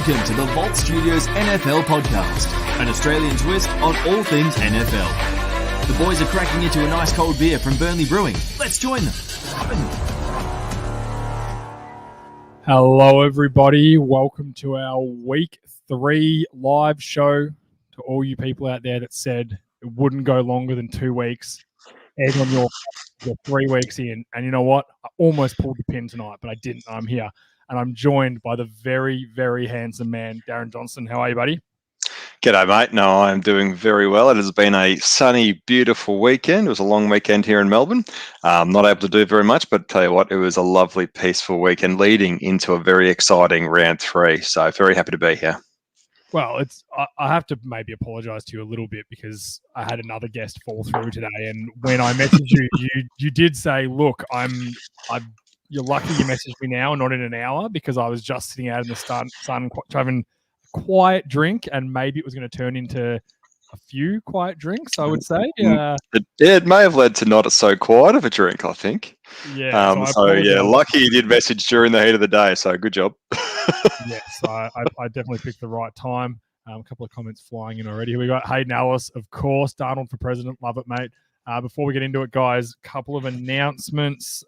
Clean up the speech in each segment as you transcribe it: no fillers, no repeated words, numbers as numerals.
Welcome to the Vault Studios NFL podcast, an Australian twist on all things NFL. The boys are cracking into a nice cold beer from Burnley Brewing. Let's join them. Hello, everybody. Welcome to our Week 3 live show. To all you people out there that said it wouldn't go longer than 2 weeks, egg on your 3 weeks in. And you know what? I almost pulled the pin tonight, but I didn't. I'm here. And I'm joined by the very, very handsome man, Darren Johnson. How are you, buddy? G'day, mate. No, I'm doing very well. It has been a sunny, beautiful weekend. It was a long weekend here in Melbourne. Not able to do very much, but tell you what, it was a lovely, peaceful weekend leading into a very exciting round 3. So very happy to be here. Well, I have to maybe apologise to you a little bit because I had another guest fall through today, and when I messaged you, you did say, "Look, you're lucky you messaged me now, not in an hour," because I was just sitting out in the sun having a quiet drink, and maybe it was going to turn into a few quiet drinks, I would say. It may have led to not so quiet of a drink, I think. Yeah. Lucky you did message during the heat of the day, so good job. Yes, I definitely picked the right time. A couple of comments flying in already. We got Hayden Ellis, of course. Darnold for president. Love it, mate. Before we get into it, guys, a couple of announcements.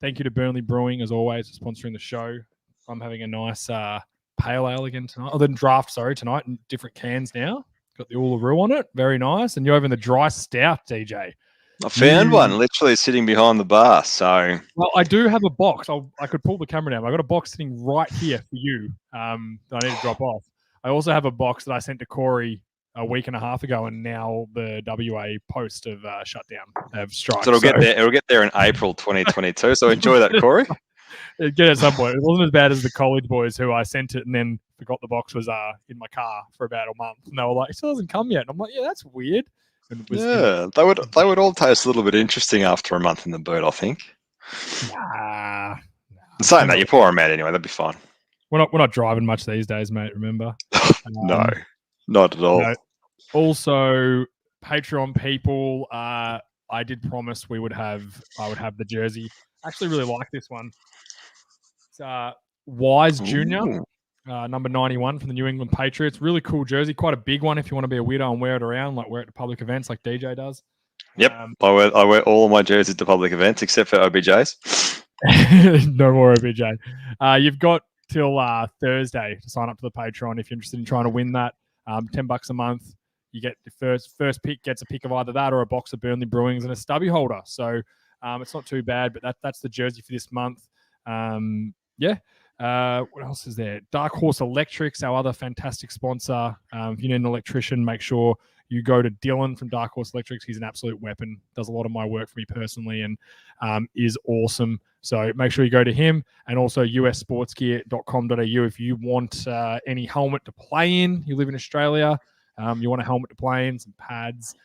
Thank you to Burnley Brewing, as always, for sponsoring the show. I'm having a nice pale ale again tonight. Oh, then draft, tonight in different cans now. Got the Uluru on it. Very nice. And you're having the dry stout, DJ. I found one literally sitting behind the bar. So, well, I do have a box. I could pull the camera down. I got a box sitting right here for you that I need to drop off. I also have a box that I sent to Corey a week and a half ago, and now the WA Post have shut down. They have strikes. So it'll get there in April 2022. So enjoy that, Corey. It get at some point. It wasn't as bad as the college boys who I sent it and then forgot the box was in my car for about a month, and they were like, "It still hasn't come yet." And I'm like, "Yeah, that's weird." They would all taste a little bit interesting after a month in the boot, I think. Nah. Saying that, you pour them out anyway. That'd be fine. We're not driving much these days, mate. Remember? No, not at all. You know, also, Patreon people, I did promise I would have the jersey. I actually really like this one. It's Wise Jr., number 91 from the New England Patriots. Really cool jersey. Quite a big one if you want to be a weirdo and wear it around, like wear it to public events like DJ does. Yep. I wear all of my jerseys to public events except for OBJ's. No more OBJ. You've got till Thursday to sign up to the Patreon if you're interested in trying to win that. $10 a month. You get the first pick gets a pick of either that or a box of Burnley Brewings and a stubby holder. So it's not too bad, but that's the jersey for this month. What else is there? Dark Horse Electrics, our other fantastic sponsor. If you need an electrician, make sure you go to Dylan from Dark Horse Electrics. He's an absolute weapon. Does a lot of my work for me personally and is awesome. So make sure you go to him, and also ussportsgear.com.au if you want any helmet to play in. You live in Australia, you want a helmet to play in, some pads,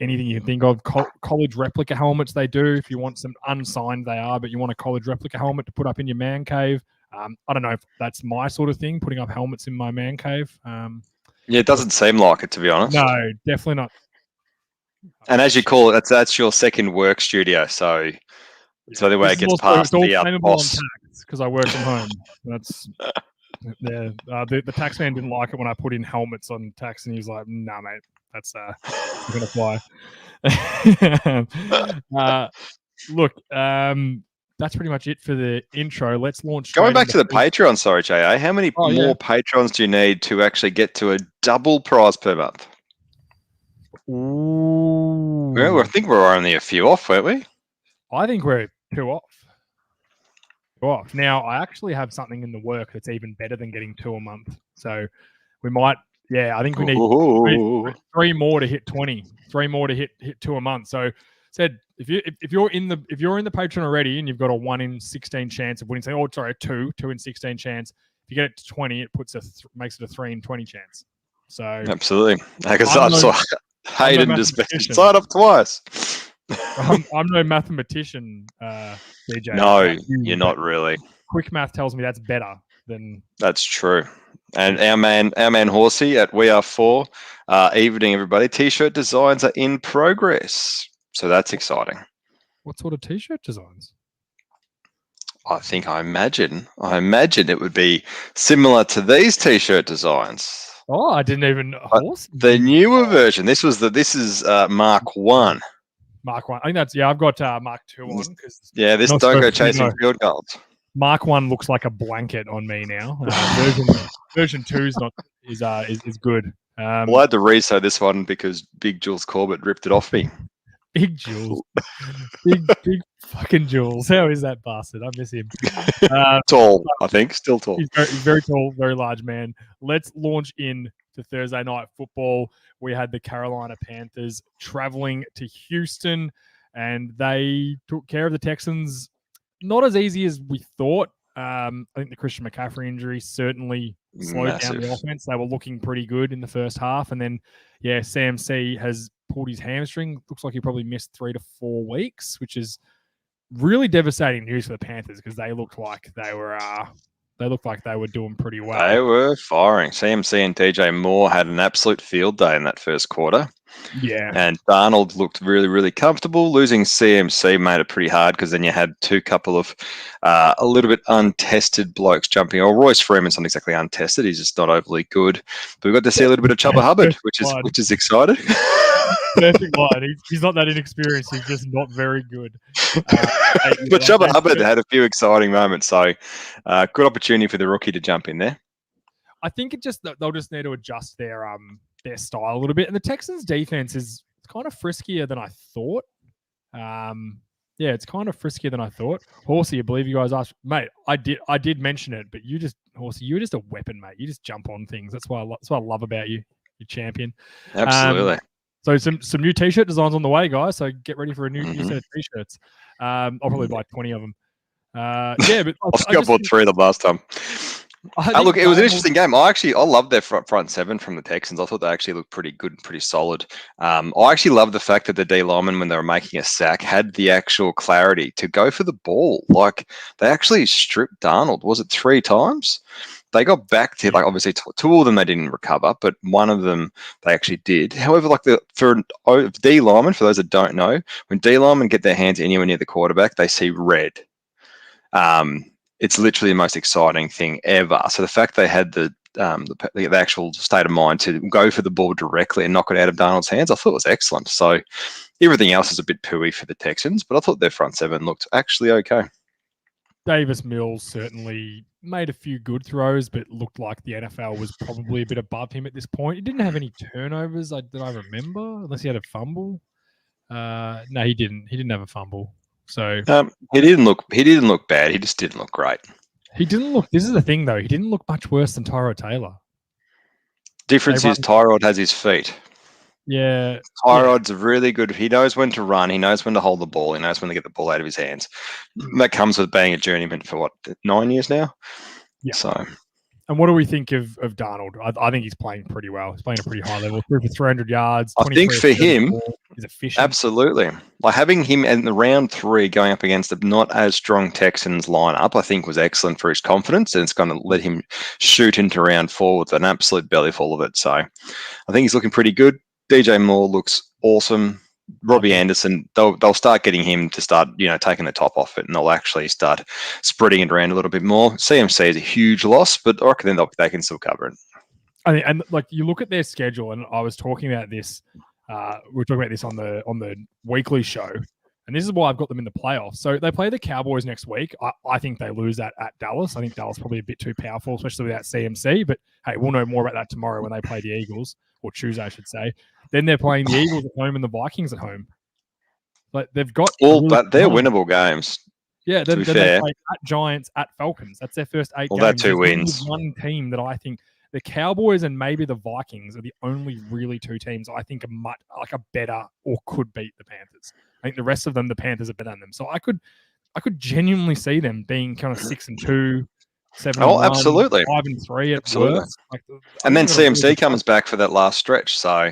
anything you can think of. College replica helmets they do. If you want some unsigned, they are, but you want a college replica helmet to put up in your man cave. I don't know if that's my sort of thing, putting up helmets in my man cave. Yeah, it doesn't seem like it, to be honest. No, definitely not. And as you call it, that's your second work studio, so it's the only way it gets past the boss. Because I work from home. That's the tax man didn't like it when I put in helmets on tax, and he was like, "Nah, mate, that's going to fly." Look, that's pretty much it for the intro. Let's launch. Going back to the Patreon, sorry, JA, how many more patrons do you need to actually get to a double prize per month? Ooh. Well, I think we're only a few off, weren't we? I think we're 2 off. Now, I actually have something in the work that's even better than getting 2 a month. So we might, I think we need 3 more to hit 20. 3 more to hit 2 a month. So said if you're in the Patreon already and you've got a 1 in 16 chance of winning, say, a 2 in 16 chance. If you get it to 20, it makes it a 3 in 20 chance. So absolutely. Because I saw Hayden just sign up twice. I'm no mathematician, DJ. No, you're not really. Quick math tells me that's better than. That's true. And our man Horsey at We Are 4, evening everybody. T-shirt designs are in progress, so that's exciting. What sort of T-shirt designs? I imagine it would be similar to these T-shirt designs. Oh, I didn't even horse. The newer version. This is Mark 1. Mark 1. I think that's I've got Mark 2 on because this don't go chasing field goals. Mark 1 looks like a blanket on me now. Version 2 is good. Well, I had to resew this one because Big Jules Corbett ripped it off me. Big Jules. big fucking Jules. How is that bastard? I miss him. Tall, I think. Still tall. He's very tall, very large man. Let's launch in to Thursday night football. We had the Carolina Panthers traveling to Houston, and they took care of the Texans. Not as easy as we thought. I think the Christian McCaffrey injury certainly slowed down the offense. They were looking pretty good in the first half. And then, Sam C has pulled his hamstring. Looks like he probably missed 3 to 4 weeks, which is really devastating news for the Panthers because they looked like they were doing pretty well. They were firing. CMC and DJ Moore had an absolute field day in that first quarter. Yeah. And Darnold looked really, really comfortable. Losing CMC made it pretty hard because then you had couple of a little bit untested blokes jumping. Oh, Royce Freeman's not exactly untested. He's just not overly good. But we got to see a little bit of Chubba Hubbard, which is exciting. Perfect line. He's not that inexperienced. He's just not very good. But Chubba Hubbard had a few exciting moments. So good opportunity for the rookie to jump in there. I think they'll just need to adjust their style a little bit. And the Texans defense is kind of friskier than I thought. It's kind of friskier than I thought. Horsey, I believe you guys asked, mate. I did mention it, but Horsey, you're just a weapon, mate. You just jump on things. That's what I love about you. You're champion. Absolutely. So some new T-shirt designs on the way, guys. So get ready for a new set of T-shirts. I'll probably buy 20 of them. But I bought 3 of them last time. Look, it was an interesting game. I love their front seven from the Texans. I thought they actually looked pretty good and pretty solid. I actually love the fact that the D linemen, when they were making a sack, had the actual clarity to go for the ball. Like, they actually stripped Darnold. Was it 3 times? They got back to, obviously 2 of them they didn't recover, but one of them they actually did. However, for D linemen, for those that don't know, when D linemen get their hands anywhere near the quarterback, they see red. It's literally the most exciting thing ever. So the fact they had the actual state of mind to go for the ball directly and knock it out of Darnold's hands, I thought was excellent. So everything else is a bit pooey for the Texans, but I thought their front seven looked actually okay. Davis Mills certainly made a few good throws, but looked like the NFL was probably a bit above him at this point. He didn't have any turnovers that I remember, unless he had a fumble. No, he didn't. He didn't have a fumble. So he didn't look bad. He just didn't look great. He didn't look. This is the thing, though. He didn't look much worse than Tyrod Taylor. Difference is Tyrod has his feet. Yeah, Tyrod's really good. He knows when to run. He knows when to hold the ball. He knows when to get the ball out of his hands. That comes with being a journeyman for 9 years now. Yeah. So. And what do we think of Darnold? I think he's playing pretty well. He's playing a pretty high level. Threw for 300 yards. I think for him, he's efficient. Absolutely. Like having him in the round 3 going up against a not as strong Texans lineup, I think was excellent for his confidence, and it's going to let him shoot into round 4 with an absolute belly full of it. So I think he's looking pretty good. DJ Moore looks awesome. Robbie Anderson, they'll start getting him to start, taking the top off it, and they'll actually start spreading it around a little bit more. CMC is a huge loss, but I reckon they can still cover it. And you look at their schedule, and I was talking about this. We were talking about this on the weekly show, and this is why I've got them in the playoffs. So they play the Cowboys next week. I think they lose that at Dallas. I think Dallas probably a bit too powerful, especially without CMC. But hey, we'll know more about that tomorrow when they play the Eagles, or Tuesday, I should say. Then they're playing the Eagles at home and the Vikings at home. Like they've got they're winnable games. Yeah, then they play at Giants, at Falcons. That's their first 8 games. That's 2 wins. One team that I think the Cowboys and maybe the Vikings are the only really 2 teams I think are better or could beat the Panthers. I think the rest of them, the Panthers are better than them. So I could genuinely see them being kind of 6-2. 7-1, absolutely. 5-3 at worst. And then CMC comes back for that last stretch. So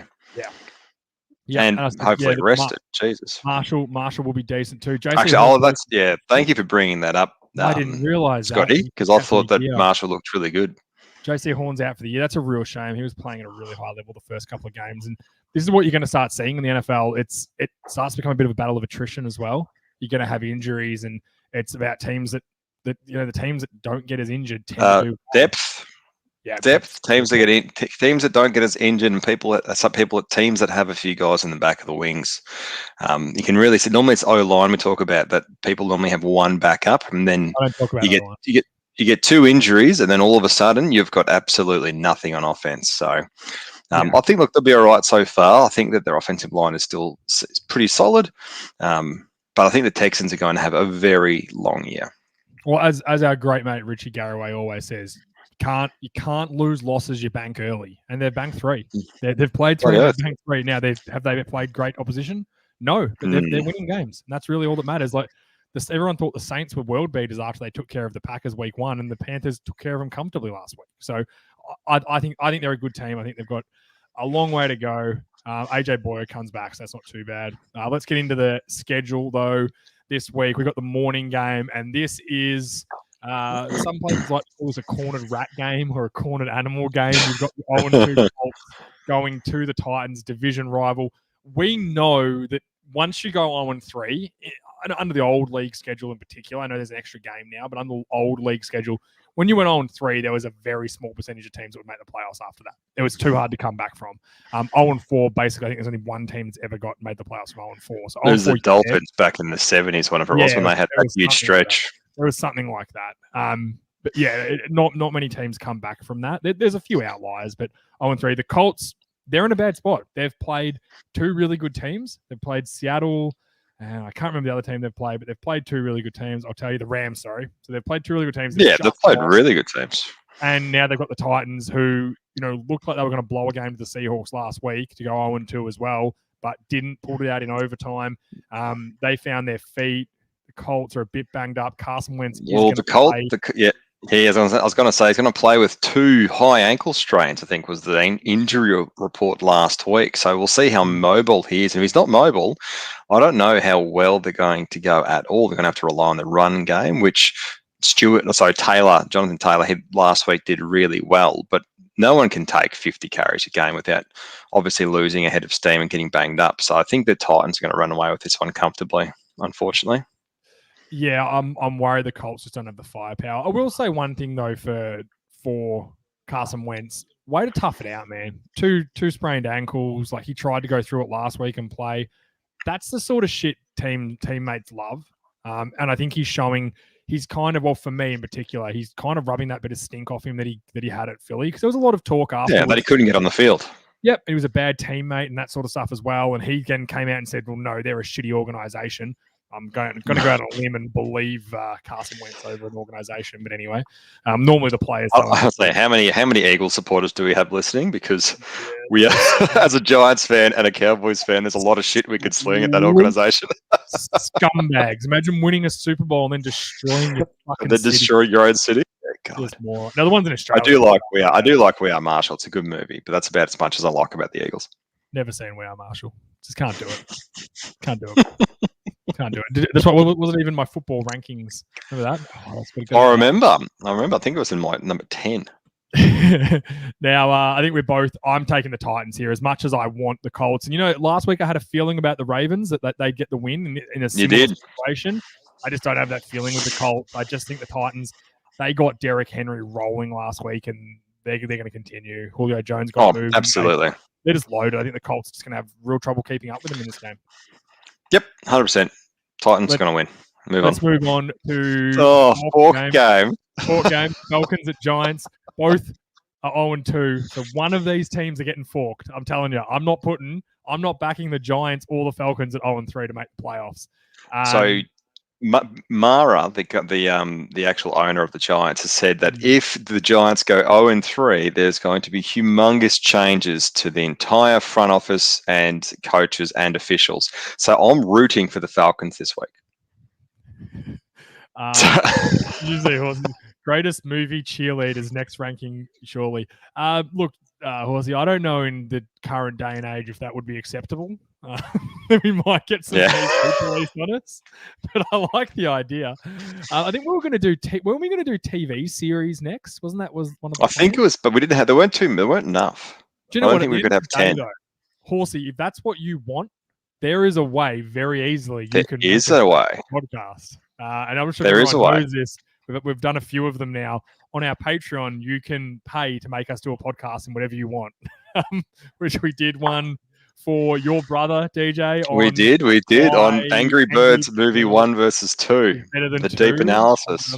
and hopefully rested. Jesus, Marshall will be decent too. Thank you for bringing that up. I didn't realize Scotty, because I thought that Marshall looked really good. JC Horn's out for the year. That's a real shame. He was playing at a really high level the first couple of games, and this is what you're going to start seeing in the NFL. It starts to become a bit of a battle of attrition as well. You're going to have injuries, and it's about teams that that the teams that don't get as injured tend to do depth. Yeah, Depth. Teams that don't get as injured, and some people at teams that have a few guys in the back of the wings. You can really see. Normally, it's O-line we talk about, but people normally have one backup, and then I don't talk about you get two injuries, and then all of a sudden you've got absolutely nothing on offense. So. I think they'll be all right so far. I think that their offensive line is still pretty solid, but I think the Texans are going to have a very long year. Well, as our great mate Richie Garraway always says, you can't lose losses you bank early, and they've banked 3. They've played 3 and they've banked 3. Now have they played great opposition? No, but they're winning games, and that's really all that matters. Like everyone thought the Saints were world beaters after they took care of the Packers week 1, and the Panthers took care of them comfortably last week. So I think they're a good team. I think they've got a long way to go. AJ Boyer comes back, so that's not too bad. Let's get into the schedule, though. This week, we've got the morning game, and this is some places like to call this a cornered rat game or a cornered animal game. You've got the 0-2 Colts going to the Titans, division rival. We know that once you go 0-3, under the old league schedule in particular, I know there's an extra game now, but under the old league schedule, when you went 0-3, there was a very small percentage of teams that would make the playoffs after that. It was too hard to come back from. 0-4, basically, I think there's only one team that's ever made the playoffs from 0-4. So it was the Dolphins back in the 70s, whenever it was, when they had that huge stretch. There was something like that. But yeah, not many teams come back from that. There's a few outliers, but 0-3. The Colts, they're in a bad spot. They've played 2 really good teams. They've played Seattle. I can't remember the other team they've played, but they've played 2 really good teams. I'll tell you, the Rams, sorry. So they've played 2 really good teams. They've played really good teams. And now they've got the Titans, who looked like they were going to blow a game to the Seahawks last week to go 0-2 as well, but didn't pull it out in overtime. They found their feet. The Colts are a bit banged up. Carson Wentz is going to play. He is. I was going to say he's going to play with 2 high ankle strains, I think was the injury report last week. So we'll see how mobile he is. And if he's not mobile, I don't know how well they're going to go at all. They're going to have to rely on the run game, which Jonathan Taylor, last week did really well. But no one can take 50 carries a game without obviously losing a head of steam and getting banged up. So I think the Titans are going to run away with this one comfortably, unfortunately. Yeah, I'm worried the Colts just don't have the firepower. I will say one thing though for Carson Wentz, way to tough it out, man. Two sprained ankles. Like, he tried to go through it last week and play. That's the sort of shit teammates love. And I think he's showing. He's kind of, well, for me in particular, he's kind of rubbing that bit of stink off him that he had at Philly, because there was a lot of talk after. Yeah, that he couldn't get on the field. Yep, he was a bad teammate and that sort of stuff as well. And he again came out and said, "Well, no, they're a shitty organization." I'm going to go out on a limb and believe Carson Wentz over an organization. But anyway, normally the players. I'll say, how many Eagles supporters do we have listening? Because we are, as a Giants fan and a Cowboys fan, there's a lot of shit we could sling at that organization. Scumbags! Imagine winning a Super Bowl and then destroying your fucking city. Destroy your own city. God. More. Now the ones in Australia. I do like We Are Marshall. It's a good movie, but that's about as much as I like about the Eagles. Never seen We Are Marshall. Just can't do it. Can't do it. Can't do it. That's what wasn't even my football rankings. Remember that? I remember. I think it was in my number 10. Now, I think I'm taking the Titans here as much as I want the Colts. And, last week I had a feeling about the Ravens that they'd get the win in a similar situation. I just don't have that feeling with the Colts. I just think the Titans, they got Derrick Henry rolling last week, and they're going to continue. Julio Jones got moved. Absolutely. They're just loaded. I think the Colts are just going to have real trouble keeping up with them in this game. Yep, 100%. Titans are going to win. Let's move on to fourth game. Fourth game. Falcons at Giants. Both are 0-2. So one of these teams are getting forked. I'm telling you, I'm not backing the Giants or the Falcons at 0-3 to make the playoffs. So Mara, the actual owner of the Giants, has said that if the Giants go 0-3, there's going to be humongous changes to the entire front office and coaches and officials. So I'm rooting for the Falcons this week. Usually, greatest movie cheerleaders next ranking, surely. Look, Horsey, I don't know in the current day and age if that would be acceptable. We might get some released on us, but I like the idea. I think we were going to do. Weren't we going to do TV series next? Wasn't that one of the? I think it was, but we didn't have. There weren't enough. Do you know I don't think we could have 10. Horsey, if that's what you want, there is a way very easily. There is a way. Podcast, and I'm sure there is a way. Knows this. We've done a few of them now. On our Patreon, you can pay to make us do a podcast and whatever you want, which we did one for your brother, DJ. We did on Angry Birds movie 1 versus 2. The deep analysis.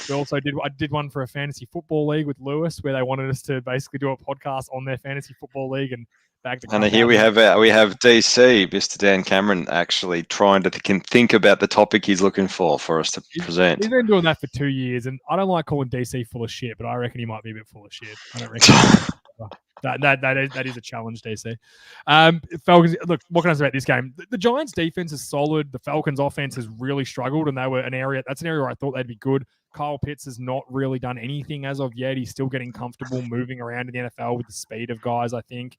We also I did one for a fantasy football league with Lewis, where they wanted us to basically do a podcast on their fantasy football league and bag the. And here we have DC, Mr. Dan Cameron, actually trying to think about the topic he's looking for us to present. He's been doing that for 2 years, and I don't like calling DC full of shit, but I reckon he might be a bit full of shit. I don't reckon. That is a challenge, DC. Falcons. Look, what can I say about this game? The Giants' defense is solid. The Falcons' offense has really struggled, and that's an area where I thought they'd be good. Kyle Pitts has not really done anything as of yet. He's still getting comfortable moving around in the NFL with the speed of guys, I think.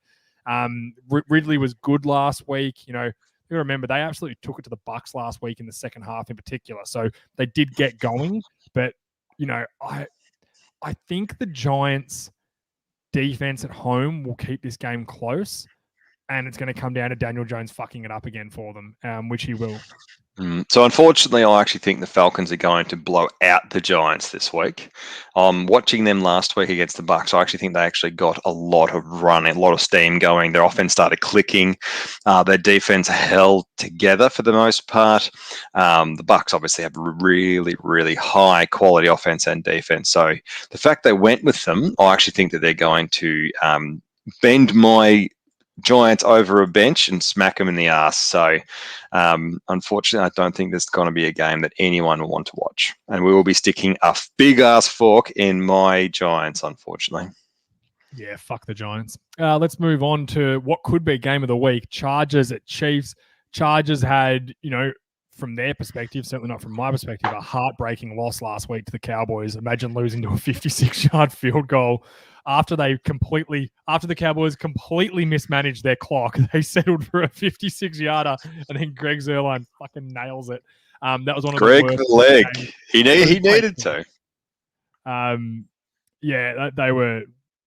Ridley was good last week. You remember they absolutely took it to the Bucs last week in the second half in particular. So they did get going, but I think the Giants' defense at home will keep this game close, and it's going to come down to Daniel Jones fucking it up again for them, which he will. So unfortunately, I actually think the Falcons are going to blow out the Giants this week. Watching them last week against the Bucs, I actually think they actually got a lot of run, a lot of steam going. Their offense started clicking. Their defense held together for the most part. The Bucs obviously have really, really high quality offense and defense. So the fact they went with them, I actually think that they're going to bend my Giants over a bench and smack them in the ass. So, unfortunately, I don't think there's going to be a game that anyone will want to watch. And we will be sticking a big ass fork in my Giants, unfortunately. Yeah, fuck the Giants. Let's move on to what could be game of the week. Chargers at Chiefs. Chargers had, from their perspective, certainly not from my perspective, a heartbreaking loss last week to the Cowboys. Imagine losing to a 56-yard field goal. After the Cowboys completely mismanaged their clock, they settled for a 56-yarder, and then Greg Zuerlein fucking nails it. That was one of Greg the worst. The leg. He needed to. They were.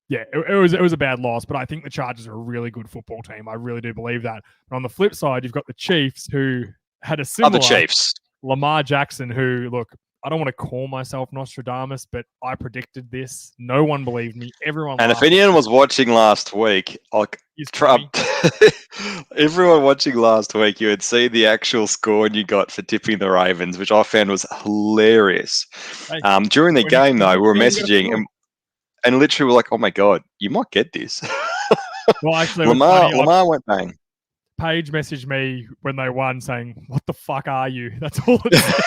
Yeah, it was a bad loss, but I think the Chargers are a really good football team. I really do believe that. But on the flip side, you've got the Chiefs, who had a similar Other Chiefs. Lamar Jackson, who, look, I don't want to call myself Nostradamus, but I predicted this. No one believed me. Everyone. And if anyone was watching last week, everyone watching last week, you would see the actual score you got for tipping the Ravens, which I found was hilarious. During the game, though, we were messaging and literally we're like, "Oh my god, you might get this." Well, actually, Lamar went bang. Paige messaged me when they won saying, "What the fuck are you?" That's all it said.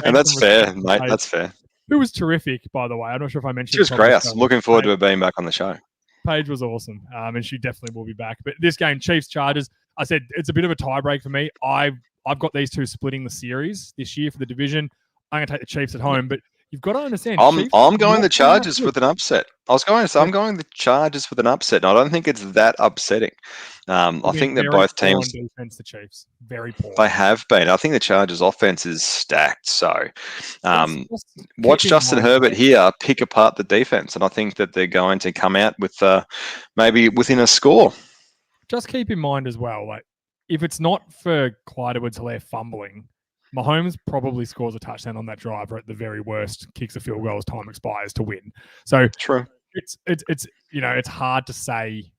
And that's fair, mate. That's fair. Who was terrific, by the way. I'm not sure if I mentioned. She was great. I'm looking forward to her being back on the show. Paige was awesome, and she definitely will be back. But this game, Chiefs-Chargers, I said it's a bit of a tiebreak for me. I've got these two splitting the series this year for the division. I'm going to take the Chiefs at home, but you've got to understand. I'm going the Chargers with an upset. I'm going the Chargers with an upset. And I don't think it's that upsetting. I think that both teams. Defense, the Chiefs, very poor. They have been. I think the Chargers' offense is stacked. So, watch Justin Herbert here pick apart the defense, and I think that they're going to come out with maybe within a score. Just keep in mind as well, like if it's not for Clyde Edwards-Helaire fumbling, Mahomes probably scores a touchdown on that drive, or at the very worst, kicks a field goal as time expires to win. So true. It's hard to say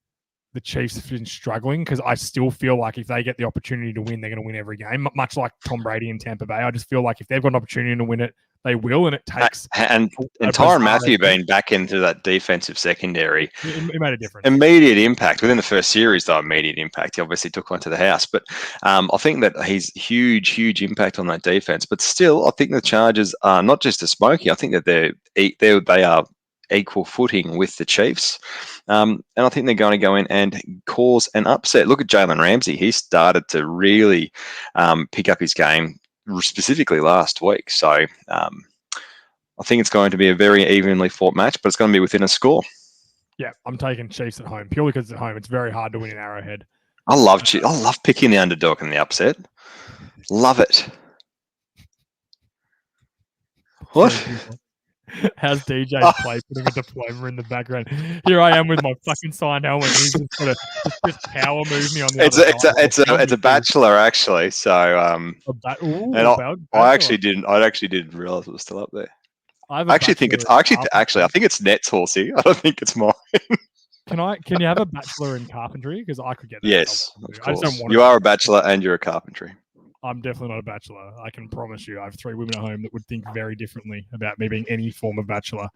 the Chiefs have been struggling because I still feel like if they get the opportunity to win, they're going to win every game. Much like Tom Brady in Tampa Bay, I just feel like if they've got an opportunity to win it, they will, and it takes. And Tyrann Mathieu being back into that defensive secondary, it made a difference. Immediate impact within the first series, though. Immediate impact. He obviously took one to the house, but I think that he's huge impact on that defense. But still, I think the Chargers are not just a smoky. I think that they are equal footing with the Chiefs, and I think they're going to go in and cause an upset. Look at Jalen Ramsey; he started to really pick up his game, specifically last week. So I think it's going to be a very evenly fought match, but it's going to be within a score. Yeah, I'm taking Chiefs at home purely because at home it's very hard to win in Arrowhead. I love picking the underdog in the upset. Love it. What? How's DJ's play putting a diploma in the background? Here I am with my fucking signed helmet. And he's just got to just power move me on the other side. It's a bachelor actually. So I actually didn't realize it was still up there. I think it's Net's horsey. I don't think it's mine. Can you have a bachelor in carpentry? Because I could get that. Yes, of course. You are a bachelor and you're a carpentry. I'm definitely not a bachelor. I can promise you. I have 3 women at home that would think very differently about me being any form of bachelor.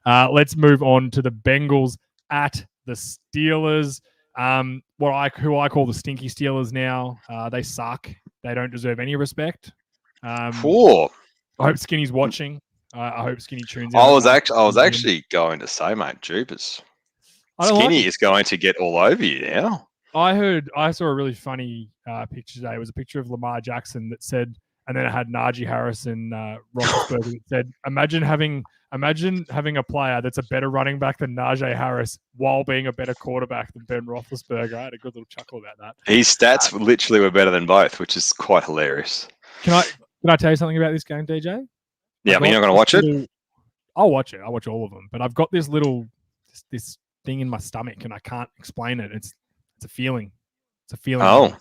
Let's move on to the Bengals at the Steelers. Who I call the stinky Steelers now. They suck. They don't deserve any respect. I hope Skinny's watching. I hope Skinny tunes in. I was actually going to say, mate, Jupers. Skinny is going to get all over you now. I saw a really funny picture today. It was a picture of Lamar Jackson that said, and then it had Najee Harris and Roethlisberger that said, imagine having a player that's a better running back than Najee Harris while being a better quarterback than Ben Roethlisberger. I had a good little chuckle about that. His stats literally were better than both, which is quite hilarious. Can I tell you something about this game, DJ? Yeah, but you're not going to watch it? I'll watch it. I'll watch all of them. But I've got this thing in my stomach and I can't explain it. It's a feeling. It's a feeling. Oh.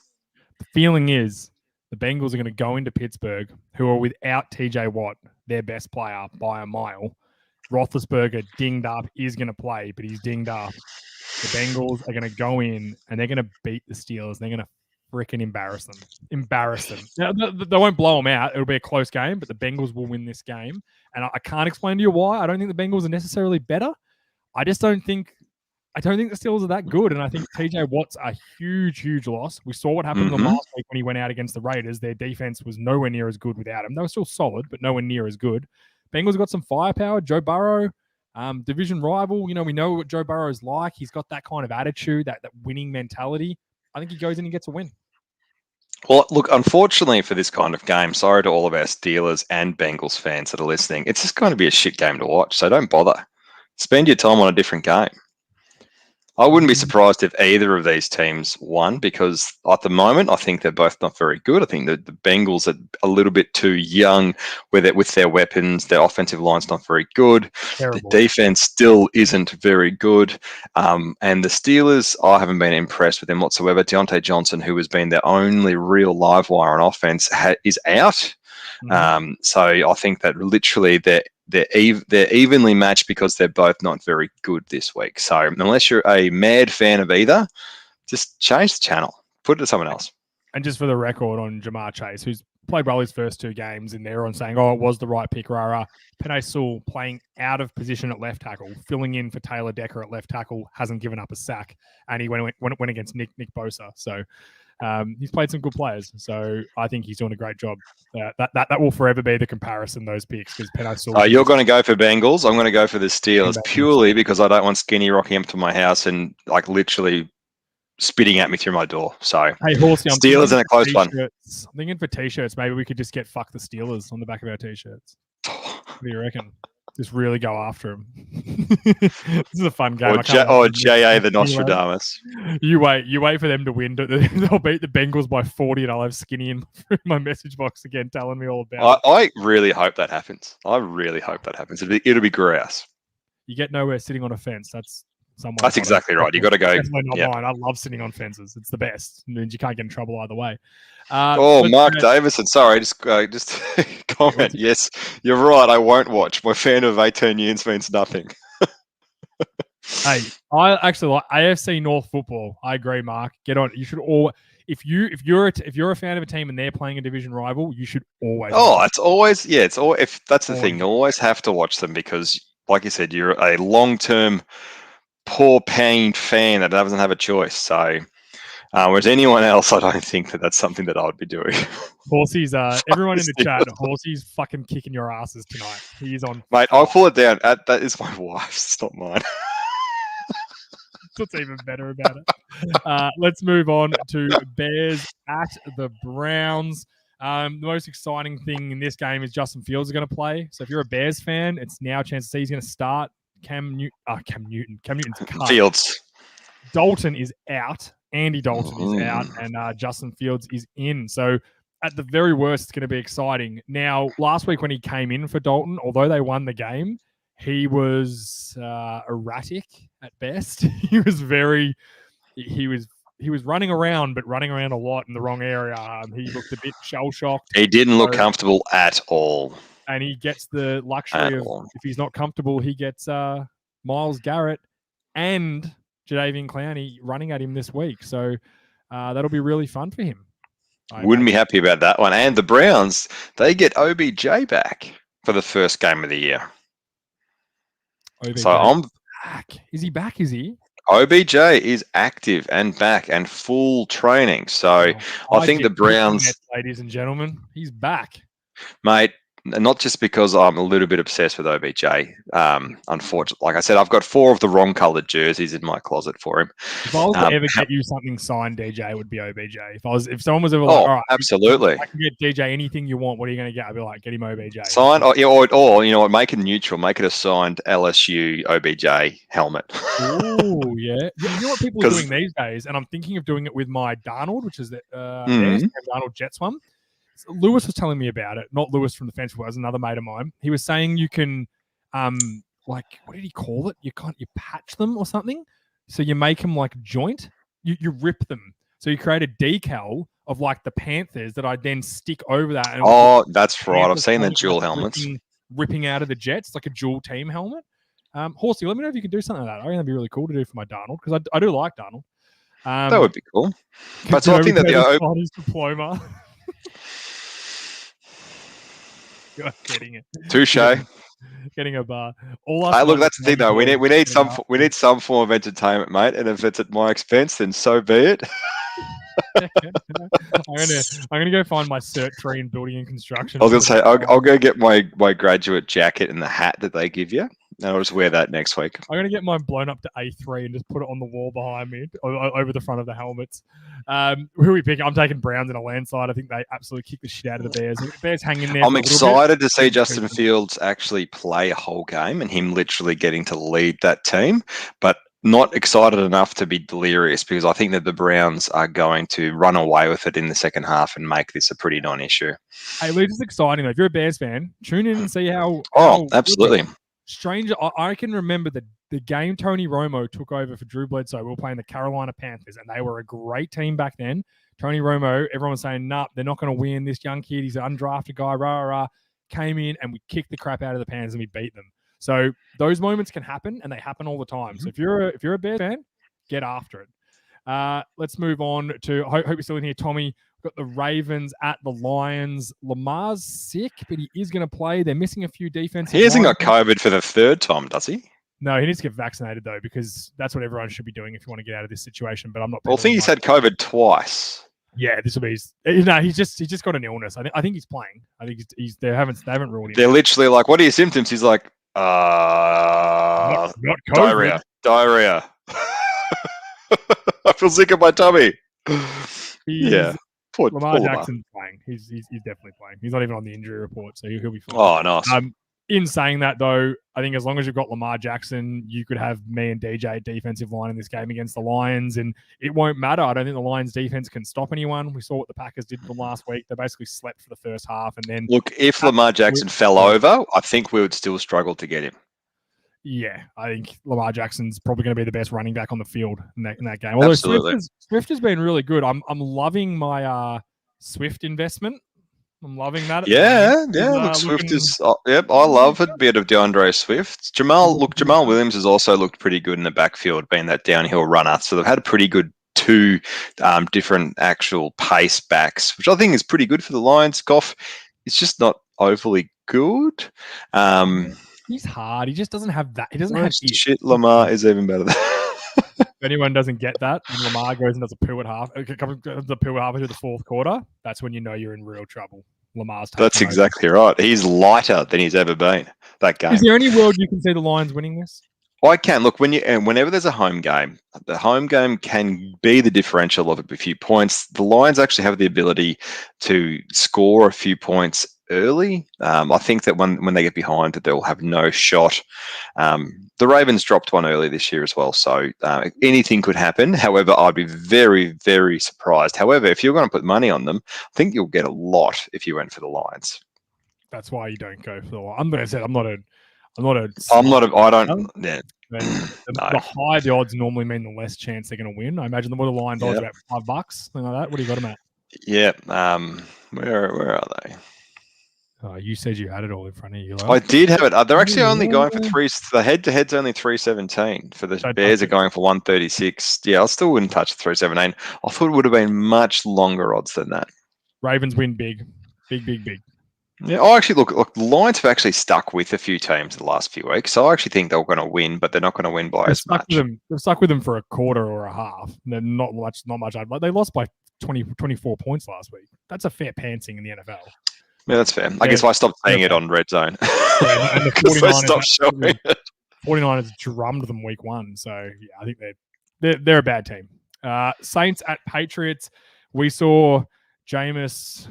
The feeling is the Bengals are going to go into Pittsburgh, who are without TJ Watt, their best player by a mile. Roethlisberger dinged up, is going to play, but he's dinged up. The Bengals are going to go in and they're going to beat the Steelers. They're going to freaking embarrass them. Now, they won't blow them out. It'll be a close game, but the Bengals will win this game. And I can't explain to you why. I don't think the Bengals are necessarily better. I don't think the Steelers are that good, and I think TJ Watt's a huge, huge loss. We saw what happened to them last week when he went out against the Raiders. Their defense was nowhere near as good without him. They were still solid, but nowhere near as good. Bengals got some firepower. Joe Burrow, division rival. We know what Joe Burrow is like. He's got that kind of attitude, that winning mentality. I think he goes in and gets a win. Well, look, unfortunately for this kind of game, sorry to all of our Steelers and Bengals fans that are listening, it's just going to be a shit game to watch, so don't bother. Spend your time on a different game. I wouldn't be surprised if either of these teams won because at the moment, I think they're both not very good. I think the Bengals are a little bit too young with their weapons. Their offensive line's not very good. Terrible. The defense still isn't very good. And the Steelers, I haven't been impressed with them whatsoever. Deontay Johnson, who has been their only real live wire on offense, is out. So I think that literally they're evenly matched because they're both not very good this week. So unless you're a mad fan of either, just change the channel. Put it to someone else. And just for the record on Jamar Chase, who's played well his first 2 games, and they're on saying, it was the right pick, rara. Penei Sewell playing out of position at left tackle, filling in for Taylor Decker at left tackle, hasn't given up a sack, and he went against Nick Bosa. So he's played some good players, so I think he's doing a great job. That will forever be the comparison, those picks, because Penei Sewell. You're going to go for Bengals. I'm going to go for the Steelers purely because I don't want Skinny rocking up to my house and like literally spitting at me through my door. So hey, Horsey, Steelers in a close one. I'm thinking for t-shirts, maybe we could just get "fuck the Steelers" on the back of our t-shirts. What do you reckon? Just really go after them. This is a fun game. Or J.A. the Nostradamus. You wait for them to win. They'll beat the Bengals by 40 and I'll have Skinny in my message box again telling me all about it. I really hope that happens. It'll be grouse. You get nowhere sitting on a fence. That's exactly right. You got to go. Definitely not mine. I love sitting on fences. It's the best. It means you can't get in trouble either way. Mark Davison. Sorry, just comment. Yes, you're right. I won't watch. My fan of 18 years means nothing. Hey, I actually like AFC North football. I agree, Mark. Get on. You should all. If you're a fan of a team and they're playing a division rival, you should always. It's always if that's the thing. You always have to watch them because, like you said, you're a long-term poor paying fan that doesn't have a choice. So. Whereas anyone else, I don't think that's something that I would be doing. Horsey's, everyone in the chat, Horsey's fucking kicking your asses tonight. He's on. Mate, I'll pull it down. That is my wife's, it's not mine. What's even better about it? Let's move on to Bears at the Browns. The most exciting thing in this game is Justin Fields is going to play. So if you're a Bears fan, it's now a chance to see he's going to start. Cam Newton's cut. Fields. Dalton is out. Andy Dalton is out and Justin Fields is in. So at the very worst, it's going to be exciting. Now, last week when he came in for Dalton, although they won the game, he was erratic at best. He was running around, but running around a lot in the wrong area. He looked a bit shell-shocked. He didn't look comfortable at all. And he gets the luxury of, if he's not comfortable, he gets Myles Garrett and Jadeveon Clowney running at him this week. So that'll be really fun for him. Wouldn't be happy about that one. And the Browns, they get OBJ back for the first game of the year. OBJ so I'm back. Is he back? Is he? OBJ is active and back and full training. So I think the Browns, ladies and gentlemen, he's back, mate. Not just because I'm a little bit obsessed with OBJ. Unfortunately, like I said, I've got 4 of the wrong coloured jerseys in my closet for him. If I was to ever get you something signed, DJ, it would be OBJ. If someone was ever like, all right, absolutely, I can get DJ anything you want. What are you going to get? I'd be like, get him OBJ. Signed, or you know what? Make it neutral. Make it a signed LSU OBJ helmet. Oh yeah. You know what people are doing these days, and I'm thinking of doing it with my Darnold, which is the Darnold Jets one. Lewis was telling me about it, not Lewis from the Fence, was another mate of mine. He was saying you can, what did he call it? You patch them or something. So you make them like joint. You rip them. So you create a decal of like the Panthers that I then stick over that. And that's right. I've seen the dual helmets ripping out of the Jets. It's like a dual team helmet. Horsey, let me know if you can do something like that. I think that'd be really cool to do for my Darnold because I do like Darnold. That would be cool. But so I think that his diploma. You're getting it. Touche. Getting a bar. Look, that's the thing though. We need some form of entertainment, mate. And if it's at my expense, then so be it. I'm gonna go find my cert 3 in building and construction. I was gonna say I'll go get my graduate jacket and the hat that they give you. And I'll just wear that next week. I'm gonna get mine blown up to A3 and just put it on the wall behind me, over the front of the helmets. Who are we picking? I'm taking Browns in a landslide. I think they absolutely kick the shit out of the Bears. The Bears hang in there. I'm excited to see Justin Fields actually play a whole game and him literally getting to lead that team, but not excited enough to be delirious because I think that the Browns are going to run away with it in the second half and make this a pretty non-issue. Hey, Luke, it's exciting though. If you're a Bears fan, tune in and see how. Absolutely. Stranger, I can remember the game Tony Romo took over for Drew Bledsoe. We were playing the Carolina Panthers, and they were a great team back then. Tony Romo, everyone was saying, nah, they're not going to win. This young kid, he's an undrafted guy, came in, and we kicked the crap out of the Panthers, and we beat them. So those moments can happen, and they happen all the time. So if you're a Bears fan, get after it. Let's move on to, hope you're still in here, Tommy. We've got the Ravens at the Lions. Lamar's sick, but he is going to play. They're missing a few defensive. He hasn't got COVID for the 3rd time, does he? No, he needs to get vaccinated, though, because that's what everyone should be doing if you want to get out of this situation. But I'm not. Well, I think he's had COVID twice. Yeah, this will be he's just got an illness. I think he's playing. I think they haven't ruled him. They're literally like, what are your symptoms? He's like, not diarrhea. I feel sick in my tummy. Lamar Jackson's playing. He's definitely playing. He's not even on the injury report, so he'll be fine. Oh, nice. In saying that, though, I think as long as you've got Lamar Jackson, you could have me and DJ defensive line in this game against the Lions, and it won't matter. I don't think the Lions defense can stop anyone. We saw what the Packers did from last week. They basically slept for the first half, and then look, if Lamar Jackson fell over, I think we would still struggle to get him. Yeah, I think Lamar Jackson's probably going to be the best running back on the field in that game. Although Swift has been really good. I'm loving my Swift investment. I'm loving that. Look, Swift is. I love a bit of DeAndre Swift. Jamal Williams has also looked pretty good in the backfield, being that downhill runner. So they've had a pretty good 2 different actual pace backs, which I think is pretty good for the Lions. Goff is just not overly good. He's hard. He just doesn't have that. He doesn't have shit. Lamar is even better than if anyone doesn't get that, and Lamar goes and does a poo at half, into the 4th quarter, that's when you know you're in real trouble. That's exactly right. He's lighter than he's ever been that game. Is there any world you can see the Lions winning this? I can. Look, whenever there's a home game, the home game can be the differential of a few points. The Lions actually have the ability to score a few points early. I think that when they get behind, that they'll have no shot. The Ravens dropped one early this year as well, so anything could happen. However, I'd be very, very surprised. However, if you're going to put money on them, I think you'll get a lot if you went for the Lions. That's why you don't go for the Lions. I'm going to say I'm I'm not a. I don't. Yeah. The higher the odds normally mean the less chance they're going to win. I imagine the line odds about $5, something like that. What do you got them at? Yeah. Where are they? Oh, you said you had it all in front of you. I did have it. They're actually only going for three. The head-to-head's only 317. For the Bears are going for 136. Yeah, I still wouldn't touch the 317. I thought it would have been much longer odds than that. Ravens win big. Big. Yeah, I actually look. The Lions have actually stuck with a few teams the last few weeks, so I actually think they're going to win, but they're not going to win by as much. They've stuck with them for a quarter or a half. They're not much. They lost by 24 points last week. That's a fair pantsing in the NFL. Yeah, that's fair. I guess I stopped saying it on Red Zone. Yeah, and the 49ers showing it. 49ers drummed them week 1, so yeah, I think they're a bad team. Saints at Patriots. We saw Jameis.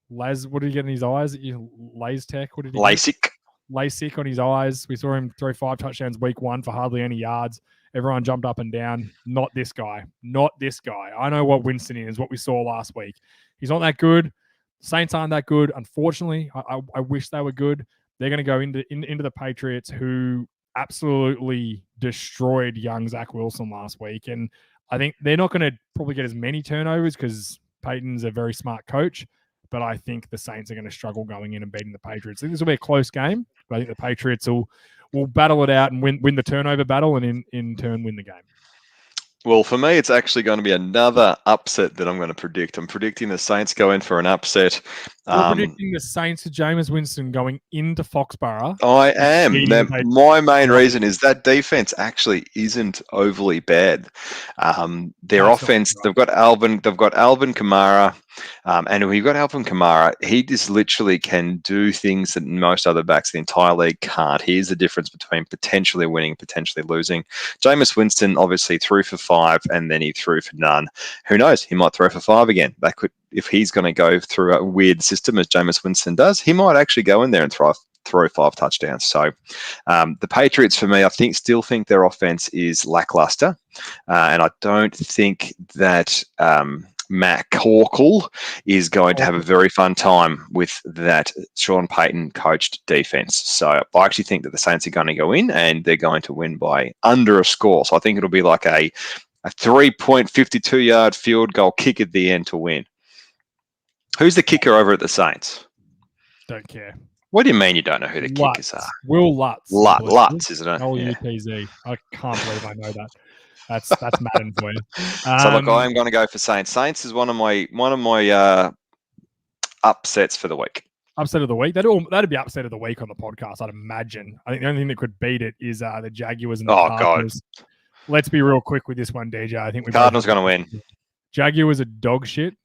What did he get in his eyes? LASIK. What did he get? LASIK on his eyes. We saw him throw 5 touchdowns week 1 for hardly any yards. Everyone jumped up and down. Not this guy. I know what Winston is, what we saw last week. He's not that good. Saints aren't that good. Unfortunately, I wish they were good. They're going to go into the Patriots, who absolutely destroyed young Zach Wilson last week. And I think they're not going to probably get as many turnovers because Peyton's a very smart coach. But I think the Saints are going to struggle going in and beating the Patriots. I think this will be a close game, but I think the Patriots will battle it out and win the turnover battle and in turn win the game. Well, for me, it's actually going to be another upset that I'm going to predict. I'm predicting the Saints go in for an upset. You're predicting the Saints to Jameis Winston going into Foxborough. I am. My main reason is that defense actually isn't overly bad. Their offense, they've got Alvin Kamara. And when you've got Alvin Kamara, he just literally can do things that most other backs in the entire league can't. Here's the difference between potentially winning, potentially losing. Jameis Winston obviously threw for 5 and then he threw for none. Who knows? He might throw for 5 again. That could, if he's going to go through a weird system as Jameis Winston does, he might actually go in there and throw 5 touchdowns. So the Patriots, for me, still think their offense is lackluster. And I don't think that Matt Corkle is going to have a very fun time with that Sean Payton coached defense. So I actually think that the Saints are going to go in and they're going to win by under a score. So I think it'll be like a 3.52-yard field goal kick at the end to win. Who's the kicker over at the Saints? Don't care. What do you mean you don't know who the kickers are? Will Lutz. Lutz, isn't it? LUTZ. I can't believe I know that. That's Madden for you. So look, I am going to go for Saints. Saints is one of my upsets for the week. Upset of the week. That'd be upset of the week on the podcast, I'd imagine. I think the only thing that could beat it is the Jaguars and the Cardinals. God. Let's be real quick with this one, DJ. I think Cardinals going to win. Jaguars are dog shit.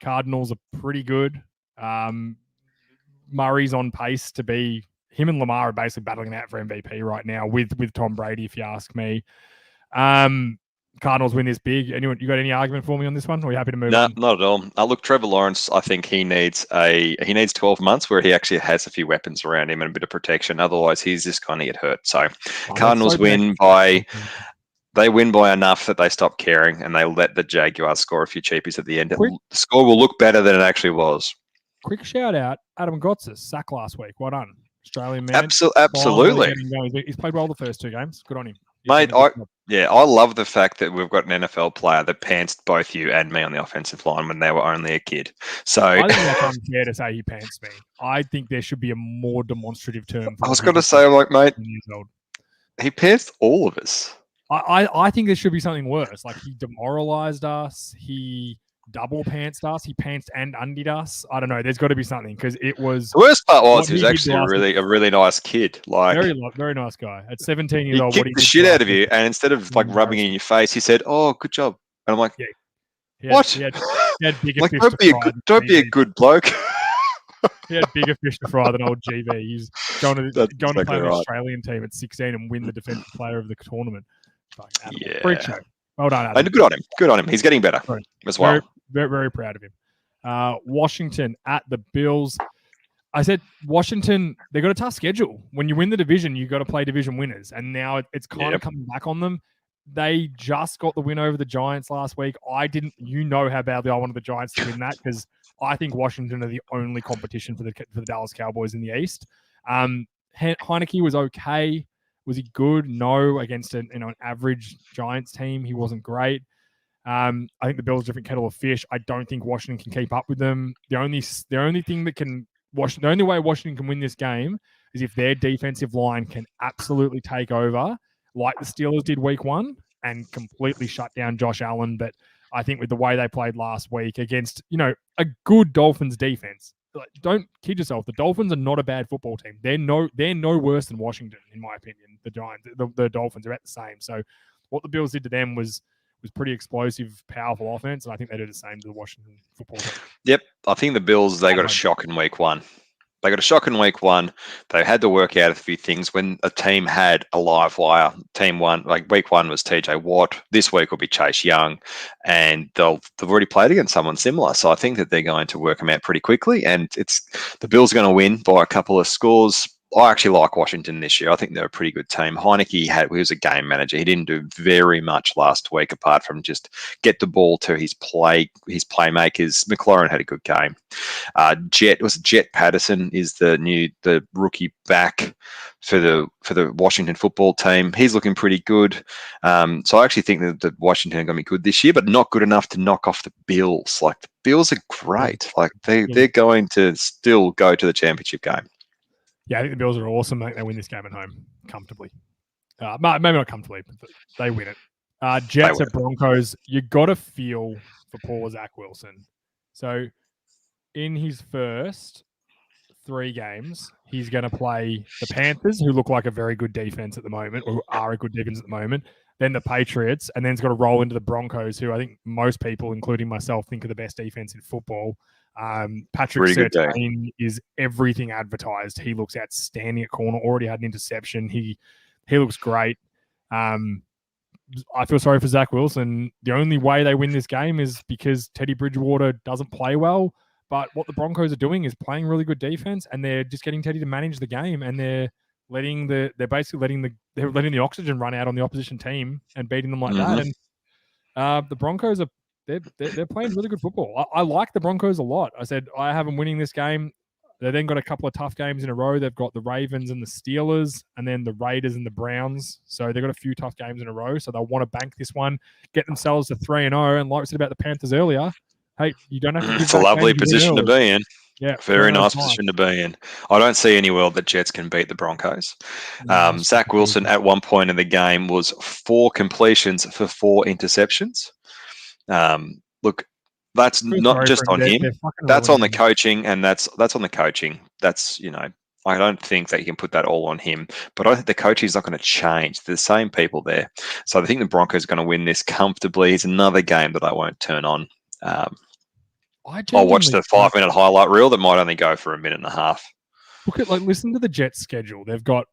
Cardinals are pretty good. Murray's on pace to be. Him and Lamar are basically battling out for MVP right now with Tom Brady, if you ask me. Cardinals win this big. Anyone, you got any argument for me on this one? Or are you happy to move on? No, not at all. Look, Trevor Lawrence, I think he needs 12 months where he actually has a few weapons around him and a bit of protection. Otherwise, he's just going to get hurt. So Cardinals win by enough that they stop caring and they let the Jaguars score a few cheapies at the end. The score will look better than it actually was. Quick shout out, Adam Gotsis, sack last week. Well done. Australian man. Absolutely. He's played well the first 2 games. Good on him. Mate, I love the fact that we've got an NFL player that pantsed both you and me on the offensive line when they were only a kid. So I think that's unfair to say he pantsed me. I think there should be a more demonstrative term. I was going to say, mate, he pantsed all of us. I think there should be something worse. Like, he demoralized us. He double pantsed us. He pantsed and undied us. I don't know. There's got to be something because it was. The worst part was he was actually a really nice kid. Like, very nice guy. At 17 years old, he kicked the shit out of you, and instead of rubbing it in your face, he said, "Oh, good job." And I'm like, "What?" He had bigger fish don't be a good bloke. He had bigger fish to fry than old GB. He's going to play an Australian team at 16 and win the defensive player of the tournament. Freak show. Well done, Adam. And good on him. He's getting better as well. Very, very proud of him. Washington at the Bills. I said Washington, they got a tough schedule. When you win the division, you got to play division winners. And now it's kind of coming back on them. They just got the win over the Giants last week. You know how badly I wanted the Giants to win that because I think Washington are the only competition for the Dallas Cowboys in the East. Heineke was okay. Was he good? No. Against an average Giants team, he wasn't great. I think the Bills are a different kettle of fish. I don't think Washington can keep up with them. The only thing that the only way Washington can win this game is if their defensive line can absolutely take over, like the Steelers did week 1, and completely shut down Josh Allen. But I think with the way they played last week against, a good Dolphins defense, don't kid yourself. The Dolphins are not a bad football team. They're no worse than Washington, in my opinion. The Giants, the Dolphins are at the same. So what the Bills did to them was pretty explosive, powerful offense, and I think they do the same to the Washington football team. Yep, I think the Bills, they got a shock in week 1. They got a shock in week 1. They had to work out a few things when a team had a live wire. Team 1, like week 1 was TJ Watt. This week will be Chase Young, and they've already played against someone similar. So I think that they're going to work them out pretty quickly, and the Bills are going to win by a couple of scores. I actually like Washington this year. I think they're a pretty good team. Heineke, he was a game manager. He didn't do very much last week apart from just get the ball to his playmakers. McLaurin had a good game. Jet Patterson is the rookie back for the Washington football team. He's looking pretty good. So I actually think that Washington are going to be good this year, but not good enough to knock off the Bills. Like, the Bills are great. Like, they're going to still go to the championship game. Yeah, I think the Bills are awesome. I think they win this game at home comfortably. Maybe not comfortably, but they win it. Jets at Broncos. You got to feel for poor Zach Wilson. So in his first 3 games, he's going to play the Panthers, who look like a very good defense at the moment, or are a good defense at the moment. Then the Patriots, and then he's got to roll into the Broncos, who I think most people, including myself, think are the best defense in football. Patrick Surtain is everything advertised. He looks outstanding at corner. Already had an interception. He looks great. I feel sorry for Zach Wilson. The only way they win this game is because Teddy Bridgewater doesn't play well. But what the Broncos are doing is playing really good defense, and they're just getting Teddy to manage the game, and they're letting the oxygen run out on the opposition team and beating them like that. And the Broncos are. They're playing really good football. I like the Broncos a lot. I said I have them winning this game. They then got a couple of tough games in a row. They've got the Ravens and the Steelers, and then the Raiders and the Browns. So they've got a few tough games in a row. So they'll want to bank this one, get themselves to 3-0. And like we said about the Panthers earlier, hey, you don't have to. It's a lovely position to be in. Yeah, very nice position to be in. I don't see any world that Jets can beat the Broncos. Zach Wilson at one point in the game was 4 completions for 4 interceptions. Look, that's not just on him. That's on the coaching, and that's on the coaching. That's, I don't think that you can put that all on him, but I think the coaching is not going to change. They're the same people there. So I think the Broncos are going to win this comfortably. It's another game that I won't turn on. I'll watch the 5-minute highlight reel that might only go for a minute and a half. Listen to the Jets schedule. They've got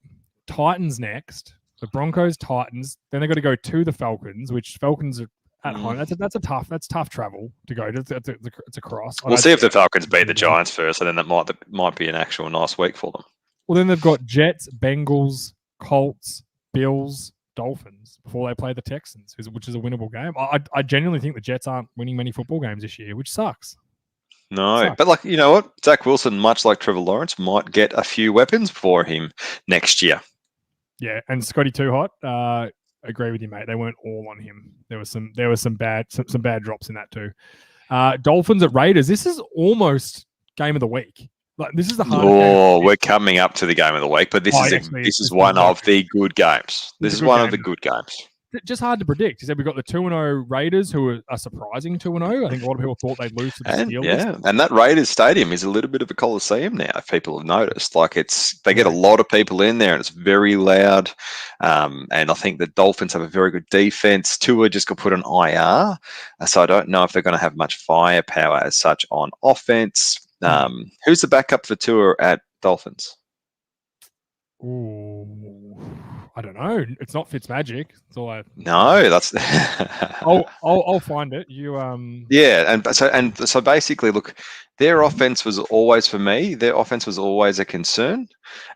Titans next, the Broncos, Titans. Then they've got to go to the Falcons, which Falcons are at home. That's tough travel to go. It's a cross. We'll see if the Falcons beat the Giants first, and then that might be an actual nice week for them. Well, then they've got Jets, Bengals, Colts, Bills, Dolphins before they play the Texans, which is a winnable game. I genuinely think the Jets aren't winning many football games this year, which sucks. No, but you know what? Zach Wilson, much like Trevor Lawrence, might get a few weapons for him next year. Yeah, and Scotty Too Hot. Agree with you, mate. They weren't all on him. There was some bad drops in that too. Dolphins at Raiders. This is almost game of the week. This is the hard. Oh, we're coming up to the game of the week, but this is one of the good games. This is one of the good games. Just hard to predict. He said we've got the 2-0 Raiders, who are surprising 2-0. I think a lot of people thought they'd lose to the Steelers. Yeah, and that Raiders stadium is a little bit of a coliseum now, if people have noticed. They get a lot of people in there, and it's very loud. And I think the Dolphins have a very good defense. Tua just got put on IR, so I don't know if they're going to have much firepower as such on offense. Who's the backup for Tua at Dolphins? Ooh, I don't know. It's not Fitzmagic. It's all No, that's. I'll find it. You Yeah, and so basically, look, their offense was always, for me, their offense was always a concern.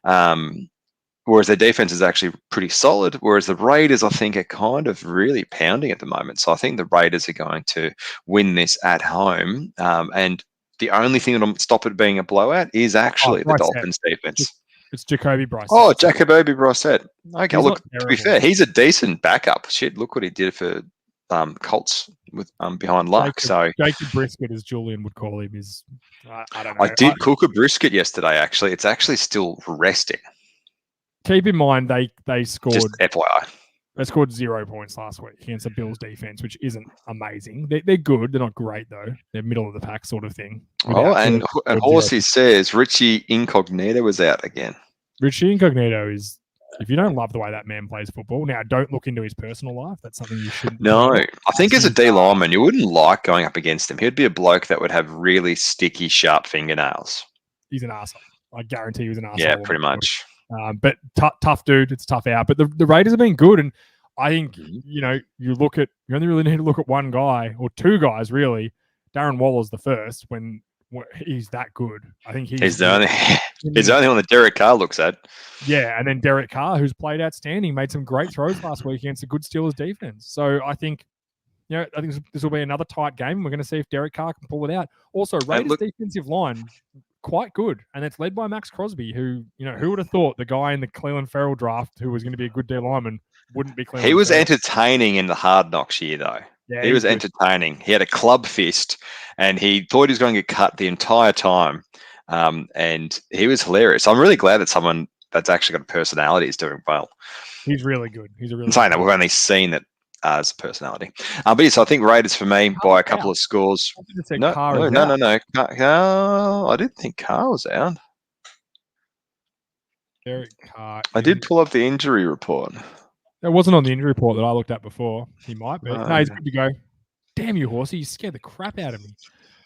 Whereas their defense is actually pretty solid. Whereas the Raiders, I think, are kind of really pounding at the moment. So I think the Raiders are going to win this at home. And the only thing that'll stop it being a blowout is actually the Dolphins defense. It's Jacoby Bryce. Oh, Jacoby Brissett. Okay, He's look, not to be terrible. fair, he's a decent backup. Shit, look what he did for Colts with behind Luck. Jacob Brisket, as Julian would call him, is I don't know. I did cook a brisket yesterday. Actually, it's actually still resting. Keep in mind they scored. Just FYI. They scored 0 points last week against the Bills defense, which isn't amazing. They're good. They're not great though. They're middle of the pack sort of thing. Oh, and Horsey says Richie Incognito was out again. Richie Incognito is. If you don't love the way that man plays football, now don't look into his personal life. That's something you shouldn't. No, I think as a D lineman, you wouldn't like going up against him. He'd be a bloke that would have really sticky, sharp fingernails. He's an arsehole. I guarantee he was an arsehole. Yeah, pretty much. But tough dude. It's tough out. But the Raiders have been good, and I think you only really need to look at one guy or two guys really. Darren Waller's the first when he's that good. I think he's the only one that Derek Carr looks at. Yeah, and then Derek Carr, who's played outstanding, made some great throws last week against a good Steelers defense. So I think, this will be another tight game. We're going to see if Derek Carr can pull it out. Also, Raiders defensive line quite good, and it's led by Max Crosby, who would have thought the guy in the Cleveland Farrell draft who was going to be a good D lineman wouldn't be Cleveland. He was Farrell. Entertaining in the Hard Knocks year though. Yeah, he was entertaining. He had a club fist, and he thought he was going to get cut the entire time. And he was hilarious. I'm really glad that someone that's actually got a personality is doing well. He's really good. He's a really. I'm saying that we've only seen it as a personality. But yes, I think Raiders for me by a couple of scores. No. I didn't think Carr was out. Derek Carr. I did pull up the injury report. That wasn't on the injury report that I looked at before. He might be. No, he's good to go. Damn you, Horsey. You scared the crap out of me.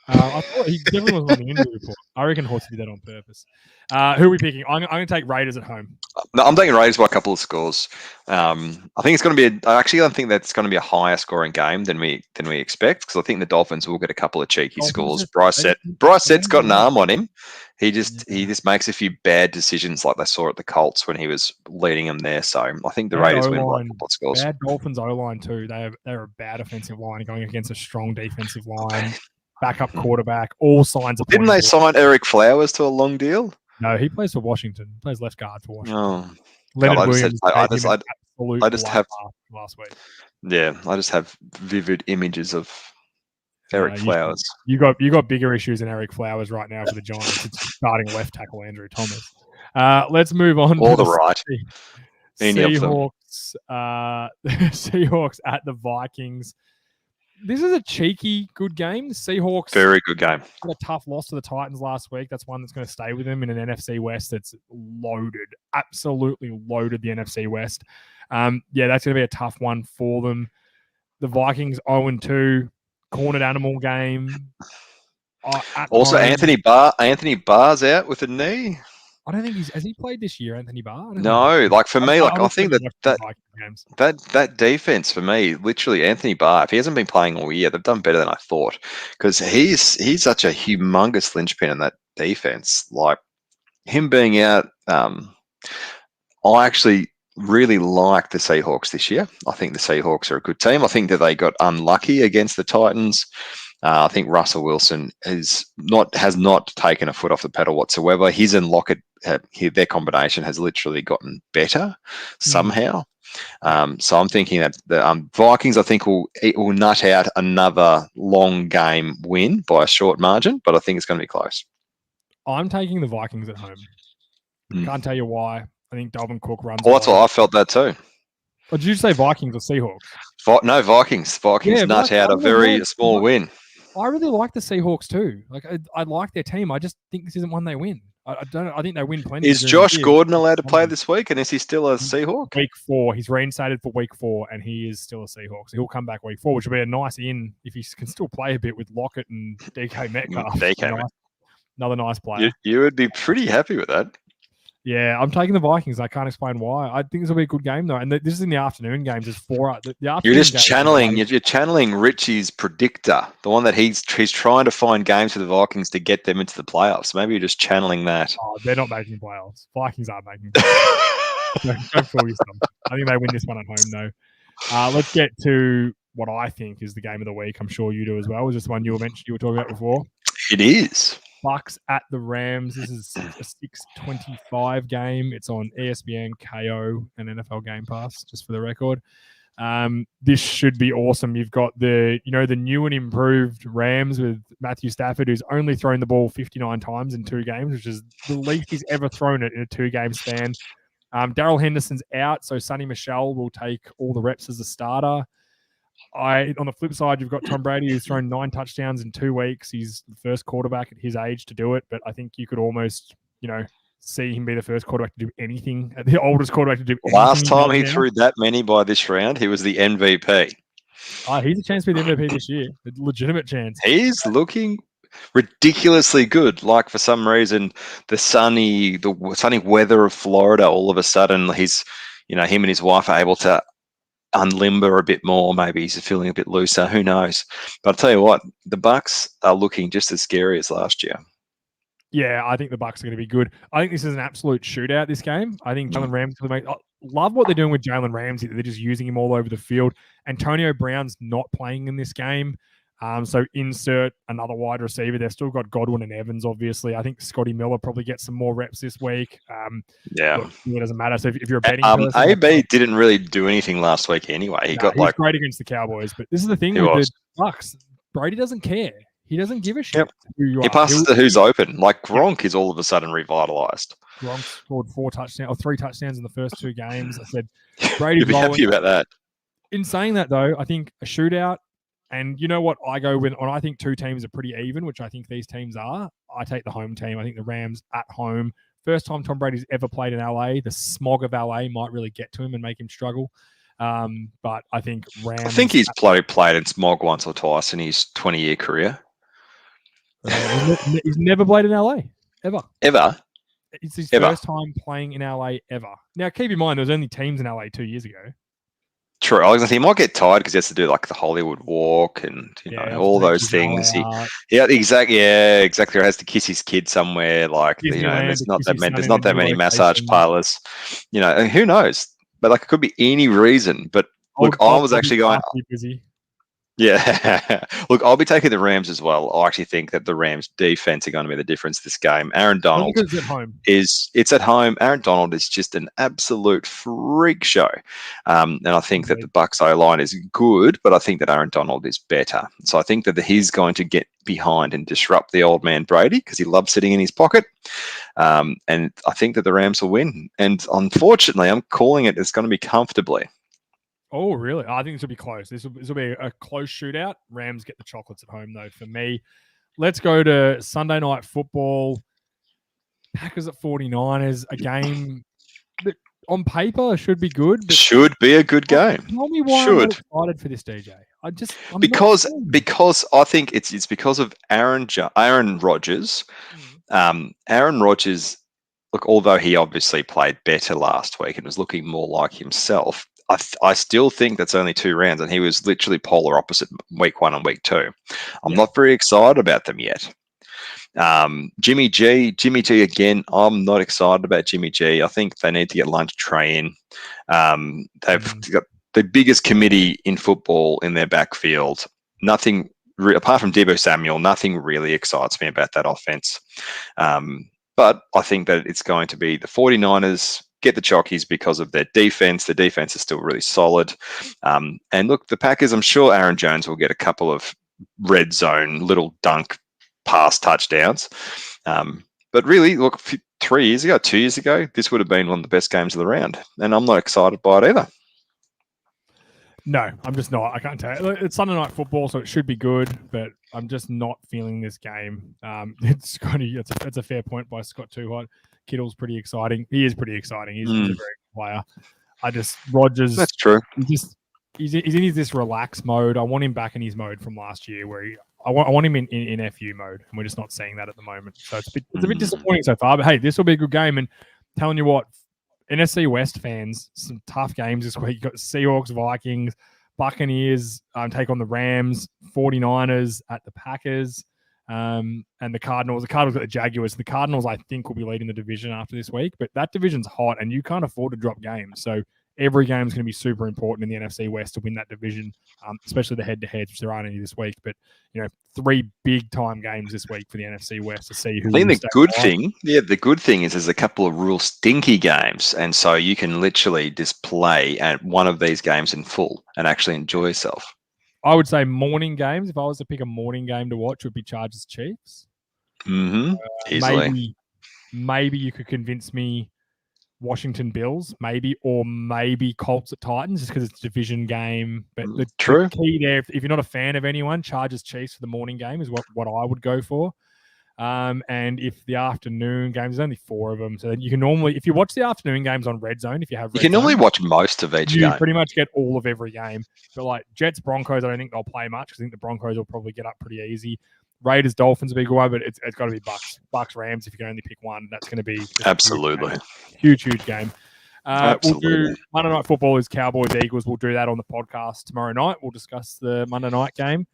I thought he definitely wasn't on the injury report. I reckon Horsey did that on purpose. Who are we picking? I'm going to take Raiders at home. No, I'm taking Raiders by a couple of scores. I think it's going to be. I actually don't think that's going to be a higher scoring game than we expect, because I think the Dolphins will get a couple of cheeky scores. Brycett's got an arm on him. He just makes a few bad decisions like they saw at the Colts when he was leading them there. So I think the Raiders win by a couple of scores. Bad Dolphins O-line too. They're a bad offensive line going against a strong defensive line. Backup quarterback. All signs of. Didn't they sign Eric Flowers to a long deal? No, he plays for Washington. He plays left guard for Washington. Oh, Leonard God, Williams. I just have last week. Yeah, I just have vivid images of Eric Flowers. You got bigger issues than Eric Flowers right now for the Giants. It's starting left tackle Andrew Thomas. Let's move on. All the right. Seahawks. Seahawks at the Vikings. This is a cheeky good game. The Seahawks. Very good game. Had a tough loss to the Titans last week. That's one that's going to stay with them in an NFC West that's loaded. Absolutely loaded, the NFC West. That's going to be a tough one for them. The Vikings 0-2. Cornered animal game. Also, Anthony Barr's out with a knee. I don't think has he played this year, Anthony Barr? No, like for me, I think that defense for me, literally Anthony Barr, if he hasn't been playing all year, they've done better than I thought, because he's such a humongous linchpin in that defense. Like him being out, I actually really like the Seahawks this year. I think the Seahawks are a good team. I think that they got unlucky against the Titans. I think Russell Wilson has not taken a foot off the pedal whatsoever. His and Lockett, their combination has literally gotten better somehow. So I'm thinking that the Vikings, I think, will nut out another long game win by a short margin, but I think it's going to be close. I'm taking the Vikings at home. Can't tell you why. I think Dalvin Cook runs. Well, that's what I felt that too. Or did you say Vikings or Seahawks? No, Vikings. Vikings nut out a very small win. I really like the Seahawks too. Like I like their team. I just think this isn't one they win. I think they win plenty. Is Josh Gordon allowed to play this week? And is he still a Seahawk? Week 4. He's reinstated for week 4, and he is still a Seahawk. So he'll come back week 4, which will be a nice in if he can still play a bit with Lockett and DK Metcalf. Another nice player. You would be pretty happy with that. Yeah, I'm taking the Vikings. I can't explain why. I think this will be a good game though, and this is in the afternoon games. There's 4. You're just channeling. You're channeling Richie's predictor, the one that he's trying to find games for the Vikings to get them into the playoffs. Maybe you're just channeling that. Oh, they're not making playoffs. Vikings aren't making playoffs. Don't fool yourself. I think they win this one at home though. Let's get to what I think is the game of the week. I'm sure you do as well. Is this one you were talking about before? It is. Bucks at the Rams. This is a 6:25 game. It's on ESPN, KO, and NFL Game Pass, just for the record. This should be awesome. You've got the new and improved Rams with Matthew Stafford, who's only thrown the ball 59 times in 2 games, which is the least he's ever thrown it in a 2-game span. Darrell Henderson's out, so Sonny Michel will take all the reps as a starter. On the flip side, you've got Tom Brady, who's thrown 9 touchdowns in 2 weeks. He's the first quarterback at his age to do it, but I think you could almost, see him be the first quarterback to do anything, the oldest quarterback to do anything. Last time he threw that many by this round, he was the MVP. He's a chance to be the MVP this year. A legitimate chance. He's looking ridiculously good. Like, for some reason, the sunny weather of Florida, all of a sudden he's, him and his wife are able to unlimber a bit more. Maybe he's feeling a bit looser. Who knows? But I'll tell you what, the Bucks are looking just as scary as last year. Yeah, I think the Bucks are going to be good. I think this is an absolute shootout, this game. I think Jalen Ramsey will make... I love what they're doing with Jalen Ramsey. They're just using him all over the field. Antonio Brown's not playing in this game. So insert another wide receiver. They've still got Godwin and Evans, obviously. I think Scotty Miller probably gets some more reps this week. Look, it doesn't matter. So if you're a betting person... AB didn't really do anything last week anyway. He was great against the Cowboys. But this is the thing with the Bucks. Brady doesn't care. He doesn't give a shit. Yep. Who you he are. passes to who's open. Like, Gronk is all of a sudden revitalized. Gronk scored 3 touchdowns in the first 2 games. I said, Brady. You'd be happy about that. In saying that, though, I think a shootout, and you know what I go with, when I think 2 teams are pretty even, which I think these teams are, I take the home team. I think the Rams at home. First time Tom Brady's ever played in LA. The smog of LA might really get to him and make him struggle. But I think Rams... I think he's played in smog once or twice in his 20-year career. He's never played in LA, ever. It's his first time playing in LA ever. Now, keep in mind, there was only teams in LA 2 years ago. True. I was going to say, he might get tired because he has to do like the Hollywood walk and all those things. Exactly. He has to kiss his kid somewhere. Like, there's not that many massage parlors. Who knows? But like, it could be any reason. But look, I was actually going. Busy. Yeah. Look, I'll be taking the Rams as well. I actually think that the Rams defense are going to be the difference this game. Aaron Donald it's at home. Aaron Donald is just an absolute freak show. And I think that the Bucks O-line is good, but I think that Aaron Donald is better. So I think that he's going to get behind and disrupt the old man Brady because he loves sitting in his pocket. And I think that the Rams will win. And unfortunately, I'm calling it, it's going to be comfortably. Oh, really? I think this will be close. This will be a close shootout. Rams get the chocolates at home, though, for me. Let's go to Sunday Night Football. Packers at 49ers, a game that on paper should be good. But should be a good game. Tell me why I'm not excited for this, DJ. Because I think it's because of Aaron Rodgers. Aaron Rodgers, look, although he obviously played better last week and was looking more like himself, I still think that's only 2 rounds, and he was literally polar opposite week 1 and week 2. I'm not very excited about them yet. Jimmy G again, I'm not excited about Jimmy G. I think they need to get Lunch Tray in. They've got the biggest committee in football in their backfield. Nothing, apart from Deebo Samuel, nothing really excites me about that offense. But I think that it's going to be the 49ers get the chockies because of their defense. The defense is still really solid. And look, the Packers, I'm sure Aaron Jones will get a couple of red zone little dunk pass touchdowns. But really, look, 2 years ago, this would have been one of the best games of the round. And I'm not excited by it either. No, I'm just not. I can't tell you. It's Sunday Night Football, so it should be good, but I'm just not feeling this game. It's a fair point by Scott Toohot. Kittle's pretty exciting. He is pretty exciting. He's a very good player. Rodgers. That's true. He's in this relaxed mode. I want him back in his mode from last year, where I want him in FU mode, and we're just not seeing that at the moment. So it's a bit disappointing so far. But hey, this will be a good game. And telling you what, NFC West fans, some tough games this week. You got Seahawks, Vikings, Buccaneers take on the Rams, 49ers at the Packers. And the Cardinals. The Cardinals got the Jaguars. The Cardinals, I think, will be leading the division after this week. But that division's hot, and you can't afford to drop games. So every game is going to be super important in the NFC West to win that division, especially the head-to-heads, which there aren't any this week. But, 3 big-time games this week for the NFC West to see who. I think the good thing is there's a couple of real stinky games, and so you can literally just play at one of these games in full and actually enjoy yourself. I would say morning games. If I was to pick a morning game to watch, would be Chargers Chiefs. Easily. Maybe you could convince me Washington Bills, or maybe Colts at Titans, just because it's a division game. But the key there, if you're not a fan of anyone, Chargers Chiefs for the morning game is what I would go for. And if the afternoon games, there's only 4 of them, so you can normally, if you watch the afternoon games on Red Zone, you can normally watch most of each game. You pretty much get all of every game. But like Jets Broncos, I don't think they'll play much because I think the Broncos will probably get up pretty easy. Raiders Dolphins a big one, but it's got to be Bucks Rams. If you can only pick one, that's going to be absolutely huge game. Absolutely. We'll do Monday Night Football is Cowboys Eagles. We'll do that on the podcast tomorrow night. We'll discuss the Monday night game.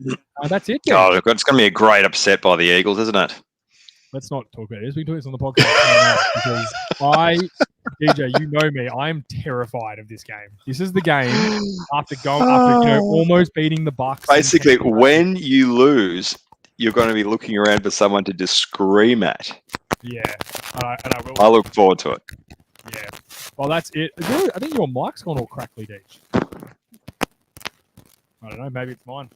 That's it. Oh, it's going to be a great upset by the Eagles, isn't it? Let's not talk about this. We can do this on the podcast because DJ, you know me. I am terrified of this game. This is the game after almost beating the Bucks. Basically, when you lose, you're going to be looking around for someone to just scream at. Yeah, and I will. I look forward to it. Yeah. Well, that's it. I think your mic's gone all crackly, Deej. I don't know. Maybe it's mine.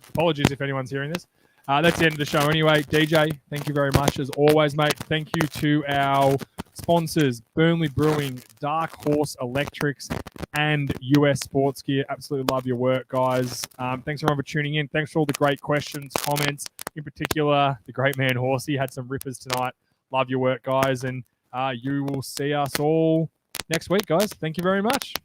Apologies if anyone's hearing this. That's the end of the show anyway. DJ, thank you very much as always, mate. Thank you to our sponsors, Burnley Brewing, Dark Horse Electrics, and US Sports Gear. Absolutely love your work, guys. Thanks everyone for tuning in. Thanks for all the great questions, comments. In particular, the great man Horsey had some rippers tonight. Love your work, guys. And you will see us all next week, guys. Thank you very much.